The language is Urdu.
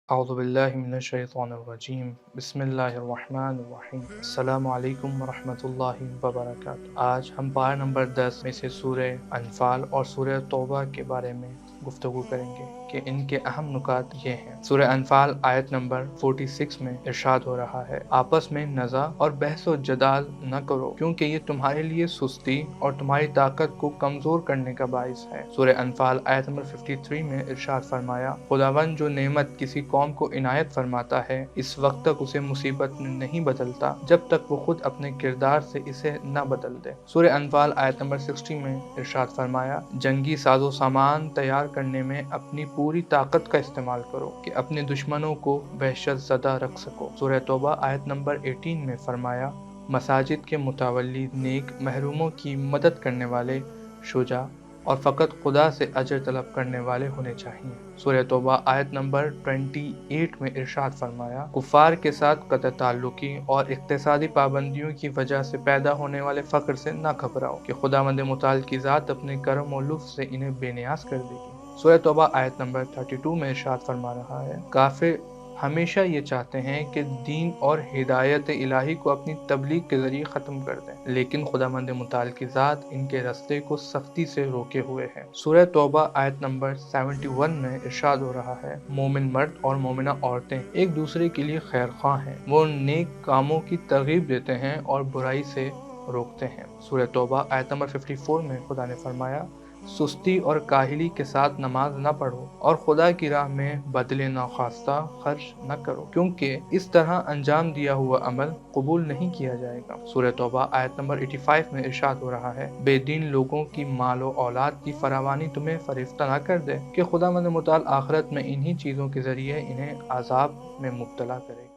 اعوذ باللہ من الشیطان الرجیم بسم اللہ الرحمن الرحیم السلام علیکم ورحمۃ اللہ وبرکاتہ۔ آج ہم پارہ نمبر 10 میں سے سورہ انفال اور سورہ توبہ کے بارے میں گفتگو کریں گے کہ ان کے اہم نکات یہ ہیں۔ سورہ انفال آیت نمبر 46 میں ارشاد ہو رہا ہے، آپس میں نزاع اور بحث و جدال نہ کرو کیونکہ یہ تمہارے لیے سستی اور تمہاری طاقت کو کمزور کرنے کا باعث ہے۔ سورہ انفال آیت نمبر 53 میں ارشاد فرمایا، خداوند جو نعمت کسی قوم کو عنایت فرماتا ہے اس وقت تک اسے مصیبت میں نہیں بدلتا جب تک وہ خود اپنے کردار سے اسے نہ بدل دے۔ سورہ انفال آیت نمبر 60 میں ارشاد فرمایا، جنگی ساز و سامان تیار کرنے میں اپنی پوری طاقت کا استعمال کرو کہ اپنے دشمنوں کو وحشت زدہ رکھ سکو۔ سورہ توبہ آیت نمبر 18 میں فرمایا، مساجد کے متولی نیک، محروموں کی مدد کرنے والے، شجاع اور فقط خدا سے اجر طلب کرنے والے ہونے چاہیے۔ سورہ توبہ آیت نمبر 28 میں ارشاد فرمایا، کفار کے ساتھ قطع تعلقی اور اقتصادی پابندیوں کی وجہ سے پیدا ہونے والے فقر سے نہ گھبراؤ کہ خداوند متعال کی ذات اپنے کرم و لطف سے انہیں بے نیاز کر دے گی۔ سورہ توبہ آیت نمبر 32 میں ارشاد فرما رہا ہے، کافر ہمیشہ یہ چاہتے ہیں کہ دین اور ہدایت الہی کو اپنی تبلیغ کے ذریعے ختم کر دیں، لیکن خداوند متعال کی ذات ان کے راستے کو سختی سے روکے ہوئے ہے۔ سورہ توبہ آیت نمبر 71 میں ارشاد ہو رہا ہے، مومن مرد اور مومنہ عورتیں ایک دوسرے کے لیے خیر خواہ ہیں، وہ نیک کاموں کی ترغیب دیتے ہیں اور برائی سے روکتے ہیں۔ سورہ توبہ آیت نمبر 54 میں خدا نے فرمایا، سستی اور کاہلی کے ساتھ نماز نہ پڑھو اور خدا کی راہ میں بدلے ناخواستہ خرچ نہ کرو کیونکہ اس طرح انجام دیا ہوا عمل قبول نہیں کیا جائے گا۔ سورہ توبہ آیت نمبر 85 میں ارشاد ہو رہا ہے، بے دین لوگوں کی مال و اولاد کی فراوانی تمہیں فریفتہ نہ کر دے کہ خداوند متعال آخرت میں انہی چیزوں کے ذریعے انہیں عذاب میں مبتلا کرے گا۔